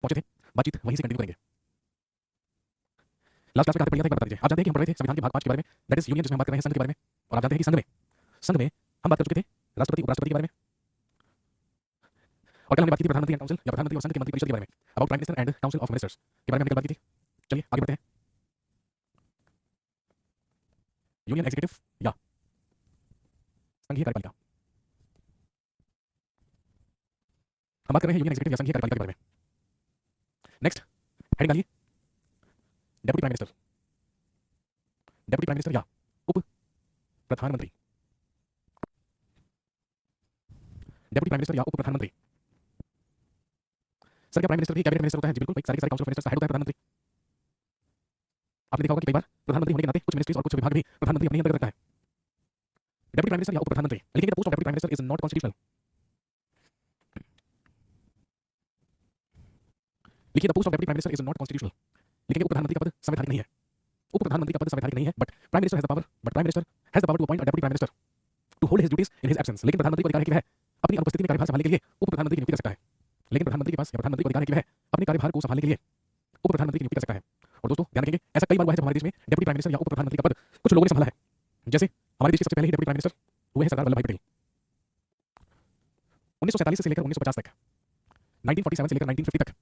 पहुंचे थे, बातचीत वहीं से कंटिन्यू करेंगे। लास्ट क्लास में कहां तक पढ़ लिया था एक बार बता दीजिए। आप जानते हैं कि हम पढ़ रहे थे संविधान के भाग 5 के बारे में, दैट इज यूनियन, जिसमें हम बात कर रहे हैं संघ के बारे में। और आप जानते हैं कि संघ में हम बात कर चुके थे राष्ट्रपति उपराष्ट्रपति के बारे में, और कल हमने बात की थी प्रधानमंत्री एंड काउंसिल या प्रधानमंत्री और संघ के मंत्री परिषद के बारे में, about prime minister and council of ministers के बारे में हमने कल बात की थी। चलिए आगे बढ़ते हैं। यूनियन एग्जीक्यूटिव या संघीय कार्यपालिका, हम बात कर रहे हैं यूनियन एग्जीक्यूटिव या संघीय कार्यपालिका के बारे में। नेक्स्ट हेडिंग डालिए, deputy prime minister, deputy prime minister या उप प्रधानमंत्री, डेप्यूटी प्राइम मिनिस्टर या उप प्रधानमंत्री। सर क्या प्राइम मिनिस्टर भी कैबिनेट मिनिस्टर होता है? जी बिल्कुल, सारे काउंसिल ऑफ मिनिस्टर्स का हेड होता है प्रधानमंत्री। आपने देखा होगा कि कई बार प्रधानमंत्री होने के नाते कुछ मिनिस्ट्रीज और कुछ विभाग भी प्रधानमंत्री अपने अंतर्गत रखता है। डेप्यूटी प्राइम मिनिस्टर या उप प्रधानमंत्री, लिखेंगे the post of deputy prime minister is not constitutional, लिखिए the post of deputy prime minister is not constitutional, लिखेंगे उप प्रधानमंत्री का पद संवैधानिक नहीं है, उप प्रधानमंत्री का पद संवैधानिक नहीं है, but prime minister has the power to appoint a deputy prime minister to hold his duties in his absence. लेकिन प्रधानमंत्री को अधिकार है कि वह अपनी अनुपस्थिति में कार्यभार संभालने के लिए उप प्रधानमंत्री की नियुक्ति कर सकता है। लेकिन प्रधानमंत्री के पास या प्रधानमंत्री को अधिकार है कि वह अपने कार्यभार को संभालने के लिए उप प्रधानमंत्री की नियुक्ति कर सकता है। और दोस्तों ध्यान रखेंगे, ऐसा कई बार हुआ है जब हमारे देश में डेप्यूटी प्राइम मिनिस्टर या उप प्रधानमंत्री का पद कुछ लोगों ने संभाला है। जैसे हमारे देश के सबसे पहले डेप्यूटी प्राइम मिनिस्टर हुए हैं सरदार वल्लभ भाई पटेल, 1947 से लेकर 1950 तक, 1947 से लेकर 1950 तक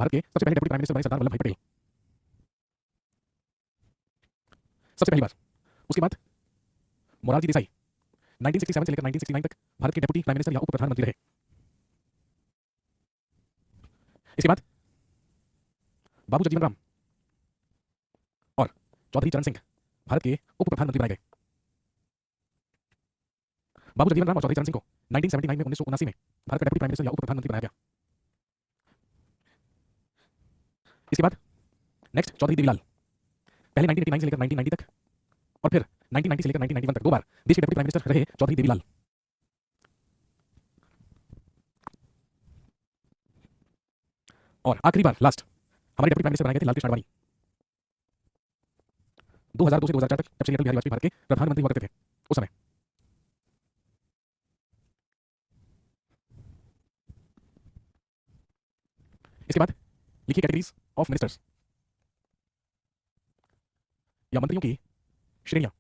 भारत के सबसे पहले डेप्यूटी प्राइम मिनिस्टर बने सरदार वल्लभ भाई पटेल, सबसे पहली बार। उसके बाद मोरारजी देसाई 1967 से लेकर 1969 तक भारत के डेप्यूटी प्राइम मिनिस्टर या उप प्रधानमंत्री रहे। इसके बाद बाबू जगजीवन राम और चौधरी चरण सिंह भारत के उप प्रधानमंत्री बनाए गए। बाबू जगजीवन राम और चौधरी चरण सिंह को 1979 में 1979 में भारत का डेप्यूटी प्राइम मिनिस्टर या उप प्रधानमंत्री बनाया गया। इसके बाद नेक्स्ट चौधरी देवीलाल, पहले 1989 से लेकर 1990 तक और फिर 1990 से लेकर 1991 तक दो बार देश के डेप्यूटी प्राइम मिनिस्टर रहे चौधरी देवीलाल। और आखिरी बार लास्ट हमारे डेप्यूटी प्राइम मिनिस्टर बनाए गए थे लालकृष्ण आडवाणी, 2002 से 2004 तक, जब श्री अटल बिहारी वाजपेयी भारत के प्रधानमंत्री हुआ करते थे उस समय। इसके बाद लिखिए कैटेगरीज ऑफ मिनिस्टर्स या मंत्रियों की श्रेणियां,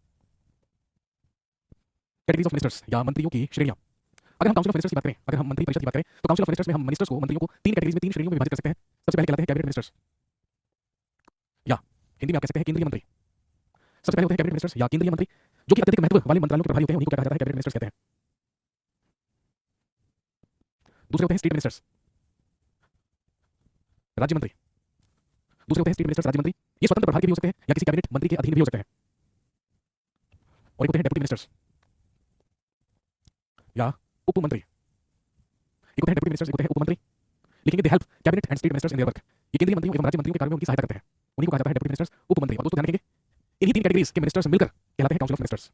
कैटेगरीज ऑफ मिनिस्टर्स या मंत्रियों की श्रेणियां। अगर हम काउंसिल ऑफ मिनिस्टर्स की बात करें, अगर हम मंत्री परिषद की बात करें, तो काउंसिल ऑफ मिनिस्टर्स में हम मिनिस्टर्स को, मंत्रियों को तीन कैटेगरीज में, तीन श्रेणियों में विभाजित कर सकते हैं। सबसे पहले कहलाते हैं कैबिनेट मिनिस्टर्स या हिंदी में आप कह सकते हैं केंद्रीय मंत्री। सबसे पहले होते हैं कैबिनेट मिनिस्टर्स या केंद्रीय मंत्री, जो कि अत्यधिक महत्व वाले मंत्रालयों के प्रभारी होते हैं, उन्हीं को कहा जाता है कैबिनेट मिनिस्टर्स कहते हैं। दूसरे होते हैं स्टेट मिनिस्टर्स, राज्य मंत्री। दूसरे होते हैं स्टेट मिनिस्टर्स, राज्य मंत्री, ये स्वतंत्र प्रभार के भी हो सकते हैं या किसी कैबिनेट मंत्री के अधीन भी हो सकते हैं। और एक होते हैं डेप्यूटी मिनिस्टर्स या उप मंत्री। एक होते हैं डेप्यूटी मिनिस्टर्स, एक होते हैं उप मंत्री, लिखेंगे they help cabinet and state ministers in their work, ये केंद्रीय मंत्रियों एवं राज्य मंत्रियों के कार्यों में उनकी सहायता करते हैं, उन्हीं को कहा जाता है डेप्यूटी मिनिस्टर्स, उप मंत्री। और दोस्तों ध्यान रखेंगे, इन्हीं तीन कैटेगरीज के मिनिस्टर्स मिलकर कहलाते हैं काउंसिल ऑफ मिनिस्टर्स,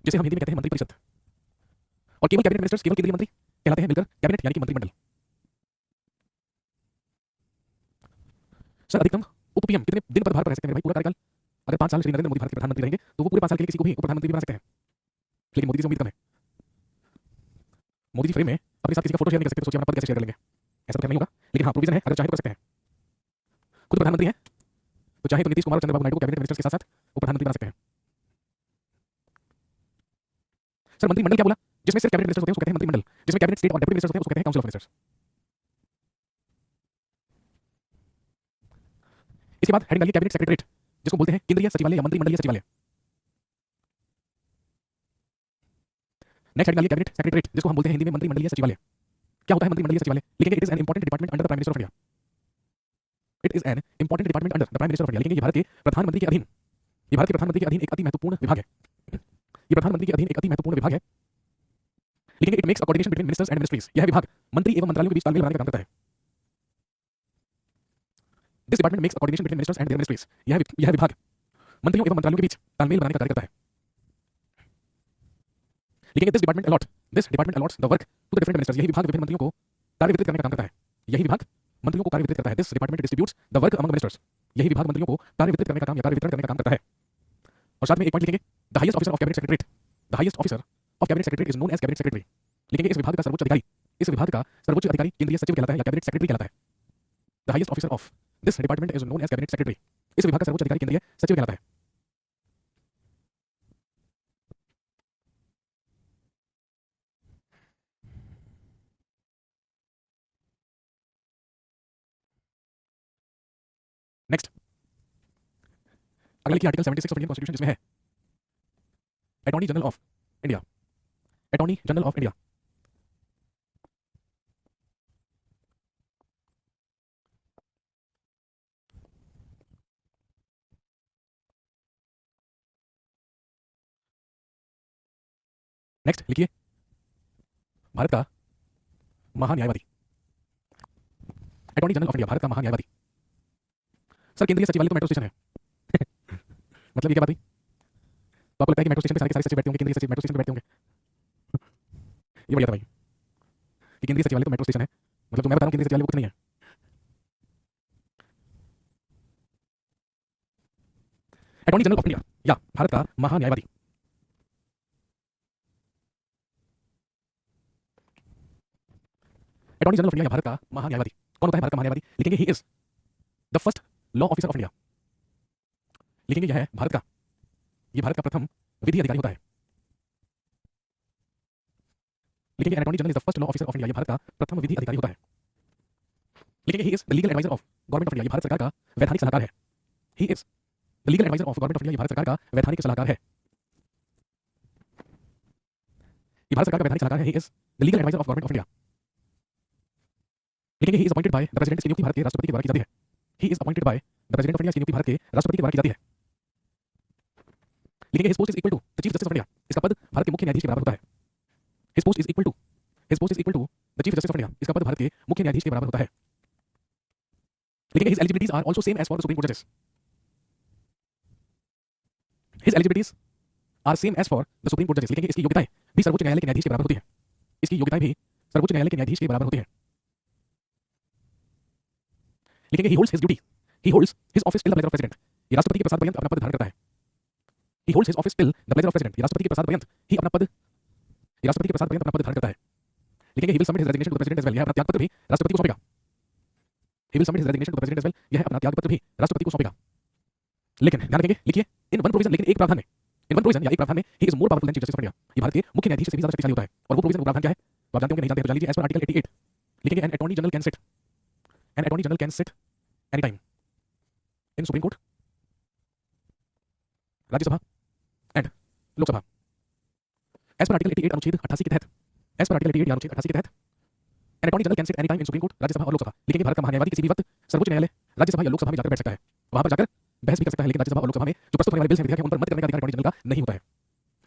जिसे हम हिंदी में कहते हैं मंत्री परिषद। और केवल कैबिनेट मिनिस्टर्स, केवल केंद्रीय मंत्री कहलाते हैं मिलकर कैबिनेट यानी कि मंत्रिमंडल। सर अधिकतम उप पीएम कितने दिन पदभार पर रह सकते हैं मेरे भाई? पूरा कार्यकाल, अगर 5 साल श्री नरेंद्र मोदी भारत के प्रधानमंत्री रहेंगे तो वो पूरे 5 साल के लिए किसी को भी उप प्रधानमंत्री बना सकते हैं, लेकिन मोदी जी से उम्मीद कम है। मोदी जी फ्रेम में अपने साथ किसी का फोटो शेयर नहीं कर सकते, तो सोचिए अपना पद कैसे शेयर कर लेंगे? ऐसा तो नहीं होगा, लेकिन हाँ प्रोविजन है, अगर चाहे तो कर सकते हैं। खुद प्रधानमंत्री हैं तो चाहे तो नीतीश कुमार और चंद्रबाबू नायडू को कैबिनेट मिनिस्टर्स के साथ साथ उप प्रधानमंत्री बना सकते हैं। सर मंत्रिमंडल क्या बोला? जिसमें सिर्फ कैबिनेट मिनिस्टर्स होते हैं उसको कहते हैं मंत्रिमंडल, जिसमें कैबिनेट, स्टेट और डेप्यूटी मिनिस्टर्स होते हैं उसको कहते हैं काउंसिल ऑफ मिनिस्टर्स। इसके बाद हेडिंग डालिए कैबिनेट सेक्रेटरीट, जिसको बोलते हैं केंद्रीय सचिवालय या मंत्रिमंडलीय सचिवालय। नेक्स्ट हेडिंग डालिए कैबिनेट सेक्रेटरीट, जिसको हम बोलते हैं हिंदी में मंत्रिमंडलीय सचिवालय। क्या होता है मंत्रिमंडलीय सचिवालय? लिखेंगे it is an important department under the prime minister of India, it is an important department under the prime minister of India. लिखेंगे ये भारत के प्रधानमंत्री के अधीन, ये भारत के प्रधानमंत्री के अधीन एक अति महत्वपूर्ण विभाग है, ये प्रधानमंत्री के अधीन एक अति महत्वपूर्ण विभाग है। लिखेंगे it makes a coordination between ministers and ministries, यह विभाग मंत्री एवं मंत्रालयों के बीच तालमेल बनाने का काम करता है। This department makes a coordination between ministers and their ministries, यह विभाग मंत्रियों एवं मंत्रालयों के बीच तालमेल बनाने का कार्य करता है। लिखेंगे this department allots the work to the different ministers, यही विभाग विभिन्न मंत्रियों को कार्य वितरित करने का काम करता है, यही विभाग मंत्रियों को कार्य वितरित करता है। This department distributes the work among ministers, यही विभाग मंत्रियों को कार्य वितरित करने का काम या कार्य वितरण करने का काम करता है। और साथ में एक पॉइंट लिखेंगे the highest officer of cabinet secretariat, the highest officer of cabinet secretariat is known as cabinet secretary. लिखेंगे इस विभाग का सर्वोच्च अधिकारी इस विभाग का सर्वोच्च अधिकारी केंद्रीय सचिव कहलाता है या कैबिनेट सेक्रेटरी कहलाता है। The highest officer of this department is known as cabinet secretary. इस विभाग का सर्वोच्च अधिकारी केंद्रीय सचिव कहलाता है। नेक्स्ट, अगला लिखिए आर्टिकल 76 ऑफ इंडियन कॉन्स्टिट्यूशन जिसमें है attorney general of India. Attorney general of India next लिखिए भारत का महान्यायवादी। अटॉर्नी जनरल ऑफ इंडिया भारत का महान्यायवादी। सर केंद्रीय सचिवालय तो मेट्रो स्टेशन है मतलब ये क्या बात हुई? तो आपको लगता है कि मेट्रो स्टेशन पे सारे के सारे सचिव बैठते होंगे, केंद्रीय सचिव मेट्रो स्टेशन पे बैठते होंगे? ये बढ़िया था भाई कि केंद्रीय सचिवालय तो मेट्रो स्टेशन है, मतलब जो मैं बता रहा हूँ केंद्रीय सचिवालय वो कुछ नहीं है। अटॉर्नी जनरल ऑफ इंडिया या भारत का महान्यायवादी। अटॉर्नी जनरल ऑफ इंडिया या भारत का महान्यायवादी कौन होता है? भारत का महान्यायवादी लिखेंगे he is the first law officer of India. लिखेंगे यह है भारत का, ये भारत का प्रथम विधि अधिकारी होता है। लिखेंगे an attorney general is the first law officer of India, ये भारत का प्रथम विधि अधिकारी होता है। लिखेंगे he is the legal adviser of government of India, ये भारत सरकार का वैधानिक सलाहकार है। He is the legal adviser of government of India, ये भारत सरकार का वैधानिक सलाहकार है। ये भारत सरकार का वैधानिक सलाहकार है। He is the legal adviser of government of India. लिखेंगे he is appointed by the president, इसकी नियुक्ति भारत के राष्ट्रपति के द्वारा की जाती है। He is appointed by the president of India, इसकी नियुक्ति भारत के राष्ट्रपति के द्वारा की जाती है। लिखेंगे his post is equal to the chief justice of India, इसका पद भारत के मुख्य न्यायाधीश के बराबर होता है। His post is equal to the chief justice of India, इसका पद भारत के मुख्य न्यायाधीश के बराबर होता है। लिखेंगे his eligibilities are also same as for the supreme court जजेस। His eligibilities are same as for the supreme court जजेस। लिखेंगे इसकी योग्यताएं भी सर्वोच्च न्यायालय के न्यायाधीश के बराबर होती है। इसकी योग्यताएं भी सर्वोच्च न्यायालय के न्यायाधीश के बराबर होती है। लिखेंगे ही holds his duty, he holds his office till the pleasure of president, ये राष्ट्रपति के प्रसाद पर्यंत अपना पद धारण करता है। ही holds his office till the pleasure of president, ये राष्ट्रपति के प्रसाद पर्यंत ही अपना पद, ये राष्ट्रपति के प्रसाद पर्यंत अपना पद धारण करता है। लिखेंगे he will submit his resignation to the president as well, यह अपना त्यागपत्र भी राष्ट्रपति को सौंपेगा। He will submit his resignation to the president as well, यह अपना त्यागपत्र भी राष्ट्रपति को सौंपेगा। लेकिन ध्यान रखेंगे, लिखिए इन वन प्रोविजन, लेकिन एक प्रावधान में, इन वन प्रोविजन या एक प्रावधान में he is more powerful than chief justice of India, ये भारत के मुख्य न्यायाधीश से भी ज्यादा शक्तिशाली होता है। और वो प्रोविजन, वो प्रावधान क्या है तो आप जानते होंगे, नहीं जानते तो जान लीजिए। एज पर आर्टिकल 88 लिखेंगे an attorney general can sit, an attorney general can sit any time in supreme court, Rajya Sabha and Lok Sabha. As per article 88 अनुच्छेद 88 के तहत, एज पर आर्टिकल 88 अनुच्छेद 88 के तहत an attorney general can sit any time in supreme court, Rajya Sabha और लोकसभा। लिखेंगे भारत का महान्यायवादी किसी भी वक्त सर्वोच्च न्यायालय, राज्यसभा या लोकसभा में जाकर बैठ सकता है, वहां पर जाकर बहस भी कर सकता है। लेकिन राज्यसभा और लोकसभा में जो प्रस्तुत होने वाले बिल्स हैं, विधेयक हैं, उन पर मत करने का अधिकार अटॉर्नी जनरल का नहीं होता है।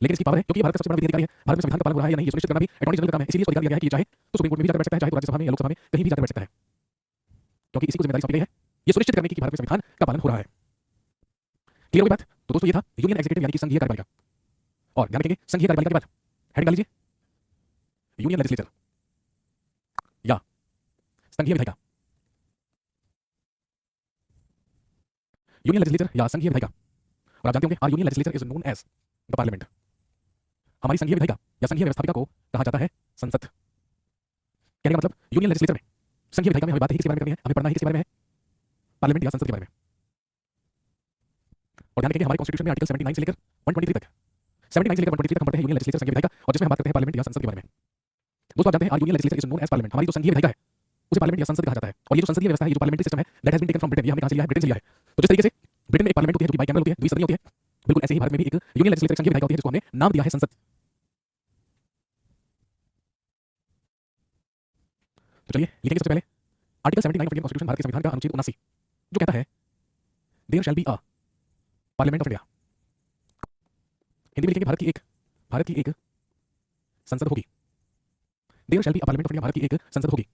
लेकिन इसकी पावर है क्योंकि भारत का सबसे बड़ा विधि अधिकारी है, भारत में संविधान का पालन हो रहा है या नहीं ये सुनिश्चित करना भी अटॉर्नी जनरल का काम है। इसलिए इसको अधिकार दिया गया है कि ये चाहे तो सुप्रीम कोर्ट में भी जाकर बैठ सकता है, चाहे तो राज्यसभा में या लोकसभा में कहीं भी जाकर बैठ सकता है, क्योंकि इसी को जिम्मेदारी सौंपी गई है ये सुनिश्चित करने की कि भारत में संविधान का पालन हो रहा है। क्लियर हो गई बात? तो दोस्तों ये था यूनियन एग्जीक्यूटिव यानी कि संघीय कार्यपालिका। और ध्यान रखेंगे संघीय कार्यपालिका के बाद हेडिंग डाल लीजिए यूनियन लेजिस्लेचर या संघीय विधायिका। यूनियन लेजिस्लेचर या संघीय विधायिका, और आप जानते होंगे our union legislature is known as the parliament. हमारी संघीय विधायिका या संघीय व्यवस्थापिका को कहा जाता है संसद। कहने का मतलब यूनियन लेजिस्लेचर में, संघीय विधायिका में हमें बात ही किसके बारे में करनी है, हमें पढ़ना ही किसके बारे में है, पार्लियामेंट या संसद के बारे में। और ध्यान रखेंगे हमारे कॉन्स्टिट्यूशन में आर्टिकल 79 से लेकर 123 तक, 79 से लेकर 123 तक हम पढ़ते हैं यूनियन लेजिस्लेचर संघीय विधायिका, और जिसमें हम बात करते हैं पार्लियामेंट या संसद के बारे में। दोस्तों आप जानते हैं our union legislature is known as parliament. हमारी जो संघीय विधायिका है उसे पार्लियामेंट या संसद कहा जाता है। और ये जो संसदीय व्यवस्था है, ये जो पार्लियामेंट्री सिस्टम है, that has been taken from Britain, ये हमने कहां से लिया है? ब्रिटेन से लिया है। तो जिस तरीके से ब्रिटेन में एक पार्लियामेंट होती है जो कि बाइकैमरल होती है, द्विसदनीय होती है, बिल्कुल ऐसे ही भारत में भी एक यूनियन लेजिस्लेचर संघीय विधायिका होती है जिसको हमने नाम दिया है संसद। तो चलिए लिखेंगे सबसे पहले आर्टिकल 79 ऑफ इंडियन कॉन्स्टिट्यूशन, भारत के संविधान का अनुच्छेद 79 जो कहता है there shall be a parliament of India. Hindi में लिखेंगे भारत की एक संसद होगी। There shall be a parliament of India, भारत की एक संसद होगी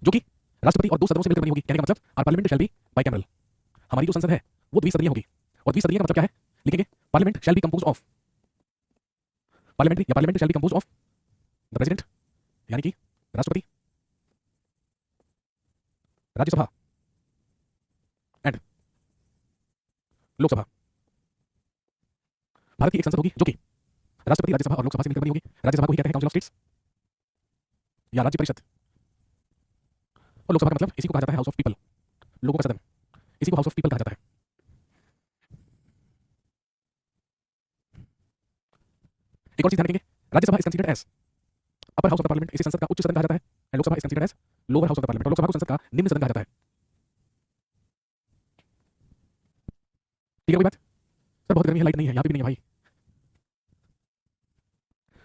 जो कि राष्ट्रपति और दो सदनों से मिलकर बनी होगी। कहने का मतलब our parliament shall be bicameral. हमारी जो संसद है वो द्विसदनीय होगी। और द्विसदनीय का मतलब क्या है? लिखेंगे parliament shall B composed of, parliament shall B composed of the president यानी कि राष्ट्रपति, राज्यसभा एंड लोकसभा। भारत की एक संसद होगी जो कि राष्ट्रपति, राज्यसभा और लोकसभा से मिलकर बनी होगी। राज्यसभा को ही कहते हैं काउंसिल ऑफ स्टेट्स या राज्य परिषद। और लोकसभा का मतलब इसी को कहा जाता है हाउस ऑफ पीपल, लोगों का सदन, इसी को हाउस ऑफ पीपल कहा जाता है। एक और चीज ध्यान रखेंगे, Rajya Sabha is considered as upper house of the parliament, इसे संसद का उच्च सदन कहा जाता है, and Lok Sabha is considered as lower house of the parliament, और लोकसभा को संसद का निम्न सदन कहा जाता है। ठीक है कोई बात? सर बहुत गर्मी है, लाइट नहीं है, यहाँ पे भी नहीं है भाई,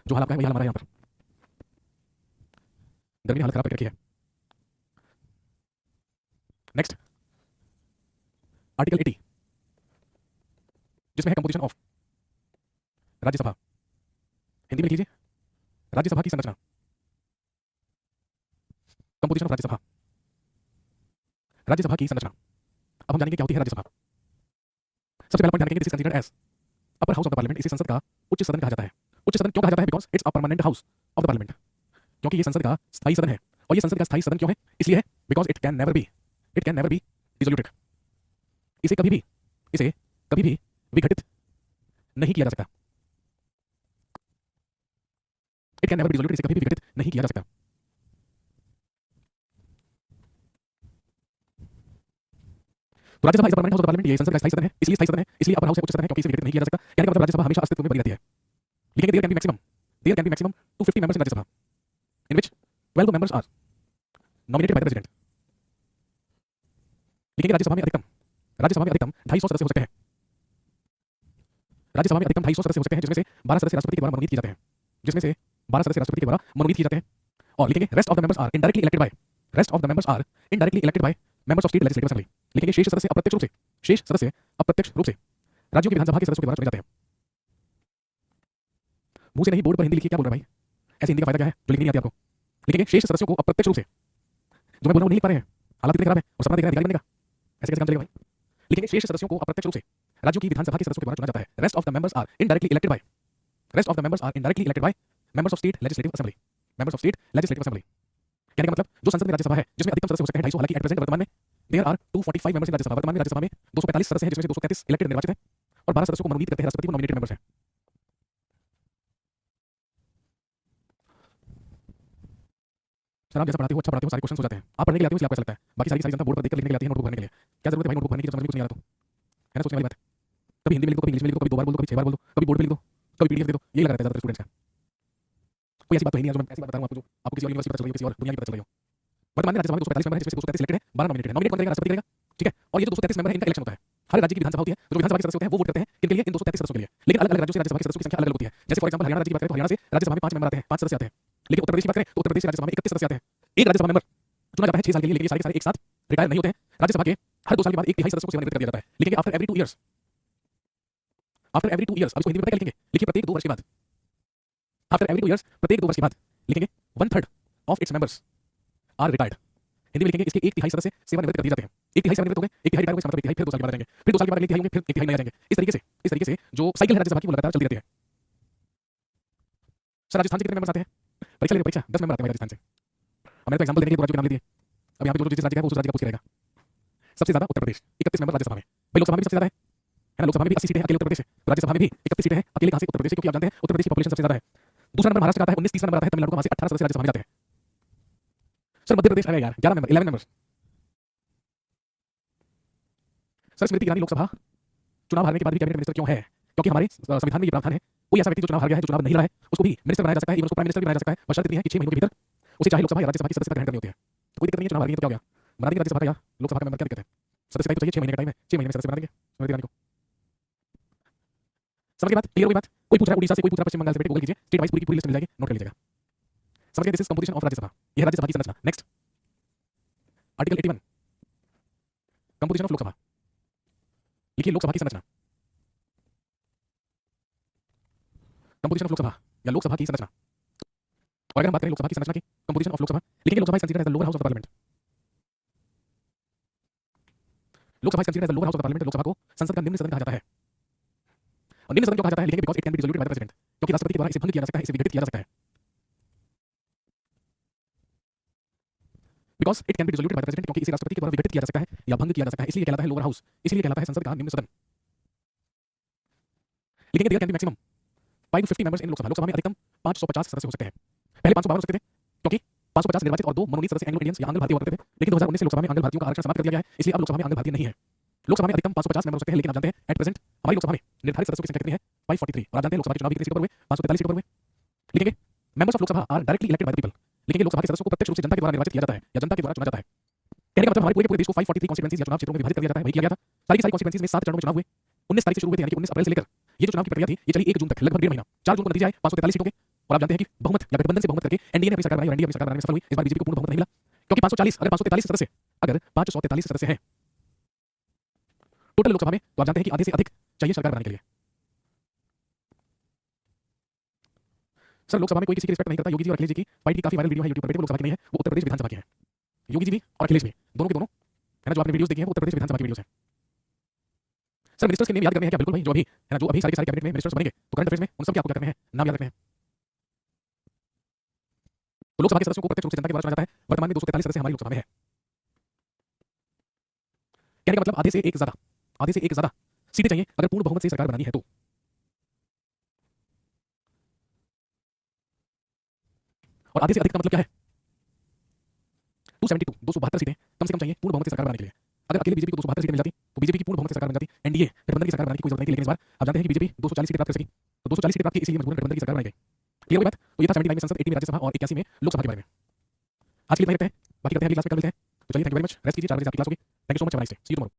जो हाल आपका है वही हाल हमारा है यहाँ पर, गर्मी ने हालत खराब करके रखी है। नेक्स्ट आर्टिकल 80, जिसमें है कंपोजिशन ऑफ राज्यसभा। हिंदी में लिखिए, राज्यसभा की संरचना, कंपोजिशन ऑफ राज्यसभा, राज्यसभा की संरचना। अब हम जानेंगे क्या होती है राज्यसभा। सबसे पहला पॉइंट ध्यान रखेंगे, this is considered as upper house of the parliament, इसे संसद का उच्च सदन कहा जाता है। उच्च सदन क्यों कहा जाता है? Because it's a permanent house of the parliament, क्योंकि ये संसद का स्थायी सदन है। और ये संसद का स्थायी सदन क्यों है? इसलिए है because it can never be dissoluted. इसे कभी भी विघटित नहीं किया जा सकता। It can never be dissoluted, इसे कभी भी विघटित नहीं किया जा सकता। तो Rajya Sabha is permanent house of the parliament, ये संसद का स्थायी सदन है, इसलिए स्थायी सदन है, इसलिए अपर हाउस है, उच्च सदन है, क्योंकि इसे विघटित नहीं किया जा सकता। कहने का मतलब राज्यसभा हमेशा अस्तित्व में बनी रहती है। लिखेंगे there can be maximum 250 members in Rajya Sabha, in which 12 members are nominated by the president. लिखेंगे राज्यसभा में अधिकतम 250 सदस्य हो सकते हैं। राज्यसभा में अधिकतम 250 सदस्य हो सकते हैं, जिसमें से 12 सदस्य राष्ट्रपति के द्वारा मनोनीत किए जाते हैं, और लिखेंगे rest of the members are indirectly elected by members of state legislative assembly. लिखेंगे शेष सदस्य अप्रत्यक्ष रूप से राज्यों की विधानसभा के सदस्यों के द्वारा चुने जाते हैं। मुंह से नहीं, बोर्ड पर हिंदी लिखिए, क्या बोल रहा है भाई? ऐसे हिंदी का फायदा क्या है जो लिखनी नहीं आती आपको? लिखेंगे शेष सदस्यों को अप्रत्यक्ष रूप से, जो मैं बोल रहा हूं नहीं लिख पा रहे हैं, हालात इतने खराब है और सपना देख रहा है अधिकारी बनने का, ऐसे कैसे काम चलेगा भाई? लिखेंगे शेष सदस्यों को अप्रत्यक्ष रूप से राज्यों की विधानसभा के सदस्यों के द्वारा चुना जाता है। Rest of the members are indirectly elected by members of state legislative assembly. कहने का मतलब जो संसद में राज्यसभा है जिसमें अधिकतम सदस्य हो सकते हैं 250, हालांकि एट प्रेजेंट वर्तमान में there are 245 members in Rajya Sabha. वर्तमान में राज्यसभा में 245 सदस्य हैं, जिसमें से 233 इलेक्टेड निर्वाचित हैं और 12 सदस्यों को मनोनीत करते हैं राष्ट्रपति, वो नॉमिनेटेड मेंबर्स हैं। सर आप जैसा पढ़ाते हो, अच्छा पढ़ाते हो, सारे क्वेश्चन हो जाते हैं, आप पढ़ने के लिए आते हो इसलिए आपको ऐसा लगता है, बाकी सारी जनता बोर्ड पर देखकर लिखने के लिए आती है, नोटबुक भरने के लिए। क्या जरूरत है भाई नोटबुक भरने की जब समझ में कुछ नहीं आ रहा तो? है ना सोचने वाली बात। कभी हिंदी में लिख दो, कभी इंग्लिश में लिख दो, कभी 2 बार बोल दो, कभी 6 बार बोल दो, कभी बोर्ड पे लिख दो, कभी पीडीएफ दे दो, यही लगा रहता है ज्यादातर स्टूडेंट्स का। कोई ऐसी बात तो है नहीं है जो मैं ऐसी बात बता रहा हूं आपको, जो आपको किसी और यूनिवर्सिटी पता चल रही हो, किसी और दुनिया की पता चल रही हो। वर्तमान में राज्यसभा में 245 मेंबर हैं, जिसमें से 233 इलेक्टेड हैं, 12 नॉमिनेटेड हैं। नॉमिनेट कौन करेगा? राष्ट्रपति करेगा, ठीक है। और ये जो 233 मेंबर हैं, इनका इलेक्शन होता है। हर राज्य की विधानसभा होती है, तो जो विधानसभा के सदस्य होते हैं वो वोट करते हैं किनके लिए? इन 233 सदस्यों के लिए। लेकिन अलग अलग राज्यों से राज्यसभा के सदस्यों की संख्या अलग अलग होती है। जैसे फॉर एग्जांपल हरियाणा राज्य की बात करें तो हरियाणा से राज्यसभा में 5 मेंबर आते हैं, 5 सदस्य आते हैं। लेकिन उत्तर प्रदेश की बात करें तो उत्तर प्रदेश से राज्यसभा में 31 सदस्य आते हैं। एक राज्यसभा मेंबर चुना जाता है 6 साल के लिए, लेकिन ये सारे के सारे एक साथ रिटायर नहीं होते हैं। राज्यसभा के हर 2 साल के बाद 1/3 सदस्यों को सेवानिवृत्त कर दिया जाता है। लिखेंगे आफ्टर एवरी 2 इयर्स, अब इसको हिंदी में क्या लिखेंगे? लिखिए प्रत्येक 2 वर्ष के बाद, आफ्टर एवरी 2 इयर्स, प्रत्येक 2 वर्ष के बाद लिखेंगे 1/3 of its members are retired. Hindi में लिखेंगे इसके 1/3 सदस्य सेवानिवृत्त कर दिए जाते हैं। 1/3 सेवानिवृत्त हो गए, 1/3 रिटायर हो गए, मतलब 1/3 फिर 2 साल के बाद रहेंगे, फिर 2 साल के बाद अगले 1/3 होंगे, फिर 1/3 नए आ जाएंगे। इस तरीके से जो साइकिल है राज्यसभा की वो लगातार चलती रहती है। सर राजस्थान से कितने मेंबर्स आते हैं? परीक्षा 10 मेंबर आते हैं राजस्थान से। अब मैंने तो एग्जांपल देने के लिए 2 राज्यों के नाम ले दिए। अब यहाँ पे जो जिस राज्य का है वो उस राज्य का पूछ रहेगा। सबसे ज्यादा उत्तर प्रदेश 31 मेंबर राज्यसभा में, भाई लोकसभा में भी सबसे ज्यादा है ना, लोकसभा में भी 80 सीटें हैं, अकेले उत्तर प्रदेश से। राज्यसभा में भी 31 सीटें हैं, अकेले कहां से? उत्तर प्रदेश से, क्योंकि आप जानते हैं उत्तर प्रदेश की पॉपुलेशन सबसे ज्यादा है। दूसरा नंबर महाराष्ट्र का आता है 19, तीसरा नंबर आता है तमिलनाडु का, वहां से 18 सदस्य राज्यसभा में जाते हैं। सर मध्य प्रदेश आ गया यार, 11 मेंबर्स। सर स्मृति ईरानी लोकसभा चुनाव हारने के बाद भी कैबिनेट मिनिस्टर क्यों है? क्योंकि हमारे संविधान में ये प्रावधान है, कोई ऐसा व्यक्ति जो चुनाव हार गया है, जो चुनाव नहीं लड़ा है, उसको भी मिनिस्टर बनाया जा सकता है, इवन उसको प्राइम मिनिस्टर भी बनाया जा सकता है, बशर्ते इतनी है कि 6 महीनों के भीतर उसे चाहे लोकसभा या राज्यसभा की सदस्यता ग्रहण करनी होती है। तो कोई दिक्कत नहीं है, चुनाव हार गई तो क्या हो गया, बना देंगे राज्यसभा का या लोकसभा का मेंबर, क्या दिक्कत है? सदस्य का तो चाहिए, 6 महीने का टाइम है, 6 महीने में सदस्य बना देंगे स्मृति ईरानी को। समझ के बात क्लियर हुई बात? कोई पूछ रहा है उड़ीसा से, कोई पूछ रहा है पश्चिम बंगाल से, बेटे गूगल कीजिए, स्टेट वाइज पूरी लिस्ट मिल जाएगी, नोट कर लीजिएगा। समझ गए? This is composition of Rajya Sabha, यह राज्यसभा की संरचना। Next article 81, composition of Lok Sabha. लिखिए लोकसभा की संरचना, कंपोजिशन ऑफ लोकसभा या लोकसभा की संरचना। और अगर हम बात करें लोकसभा की संरचना की, कंपोजिशन ऑफ लोकसभा, लिखेंगे Lok Sabha is considered as the lower house of the parliament. Lok Sabha is considered as the lower house of the parliament, Lok Sabha को संसद का निम्न सदन कहा जाता है। और निम्न सदन क्यों कहा जाता है? लिखेंगे because it can be dissoluted by the president, क्योंकि राष्ट्रपति के द्वारा इसे भंग किया जा सकता है, इसे विघटित किया जा सकता है। Because it can be dissoluted by the president, क्योंकि इसे राष्ट्रपति के द्वारा विघटित किया जा सकता है या भंग किया जा सकता है, इसलिए कहलाता है लोअर हाउस, इसलिए कहलाता है संसद का निम्न सदन। लिखेंगे there can be maximum 550 members in Lok Sabha, Lok Sabha में अधिकतम 550 सदस्य हो सकते हैं। पहले 552 हो सकते थे, क्योंकि 550 निर्वाचित और 2 मनोनीत सदस्य एंग्लो इंडियंस या आंग्ल भारतीय हुआ करते थे, लेकिन 2019 से लोकसभा में आंग्ल भारतीयों का आरक्षण समाप्त कर दिया गया है, इसलिए अब लोकसभा में आंग्ल भारतीय नहीं है। लोकसभा में अधिकतम 550 मेंबर हो सकते हैं, लेकिन आप जानते हैं एट प्रेजेंट हमारी लोकसभा में निर्धारित सदस्यों की संख्या कितनी है? 543। और आप जानते हैं लोकसभा के चुनाव भी कितनी सीटों पर हुए? 543 सीटों पर हुए। लिखेंगे members of Lok Sabha are directly elected by the people. लिखेंगे लोकसभा के सदस्यों को प्रत्यक्ष रूप से जनता के द्वारा निर्वाचित किया जाता है या जनता के द्वारा चुना जाता है। कहने का मतलब हमारे पूरे देश को 543 कॉन्स्टिट्यूएंसीज या चुनाव क्षेत्रों में विभाजित कर दिया जाता है। वही किया गया था। सारी की सारी कॉन्स्टिट्यूएंसीज में 7 चरणों में चुनाव हुए। 19 तारीख से शुरू हुए थे, यानी कि 19 अप्रैल से लेकर ये जो चुनाव की प्रक्रिया थी ये चली 1 जून तक, लगभग 1.5 महीना। 4 जून को नतीजे आए 543 सीटों के। और आप जानते हैं कि बहुमत या गठबंधन से बहुमत करके एनडीए ने अपनी सरकार बनाई और एनडीए अपनी सरकार बनाने में सफल हुई। इस बार बीजेपी को पूर्ण बहुमत नहीं मिला, क्योंकि 540 अगर 543 सदस्य अगर 543 सदस्य हैं टोटल लोकसभा में, तो आप जानते हैं कि आधे से अधिक चाहिए सरकार बनाने के लिए। सर लोकसभा में कोई किसी की रिस्पेक्ट नहीं करता। योगी जी और अखिलेश जी की फाइट की काफी वायरल वीडियो है यूट्यूब पर, बेटे वो लोकसभा की नहीं है, वो उत्तर प्रदेश विधानसभा की है। योगी जी भी और अखिलेश भी, दोनों के दोनों है ना, जो आपने वीडियोस देखी है वो उत्तर प्रदेश विधानसभा की वीडियोस हैं। सर मिनिस्टर्स के नेम याद करने हैं क्या? बिल्कुल भाई, जो अभी है ना, जो अभी सारे के सारे कैबिनेट में मिनिस्टर्स बनेंगे तो करंट अफेयर्स में उन सब के आपको क्या करने हैं? नाम याद रखने हैं। तो लोकसभा के सदस्यों को प्रत्यक्ष रूप से जनता के द्वारा चुना जाता है। वर्तमान में 243 सदस्य हमारी लोकसभा में है। कहने का मतलब आधे से एक ज्यादा सीटें चाहिए अगर पूर्ण बहुमत से सरकार बनानी है तो। और आधे से अधिक का मतलब क्या है? 272 272 सीटें कम से कम चाहिए पूर्ण बहुमत से सरकार बनाने के लिए। अगर अकेले बीजेपी को 272 सीटें मिल जाती तो बीजेपी की पूर्ण बहुमत से सरकार बन जाती, एनडीए गठबंधन की सरकार बनाने की कोई जरूरत नहीं थी। लेकिन इस बार आप जानते हैं कि बीजेपी 240 सीटें प्राप्त कर सकी, तो 240 सीटें प्राप्त की, इसलिए मजबूरन गठबंधन की सरकार बनाई गई। क्लियर हुई बात? तो ये था 79 में संसद, 80 में राज्यसभा और 81 में लोकसभा के बारे में। आज के लिए इतना ही रखते हैं, बाकी करते हैं अगली क्लास में, कल मिलते हैं। तो चलिए, thank you very much. Rest कीजिए, 4 बजे से आपकी क्लास होगी। Thank you so much, see you tomorrow.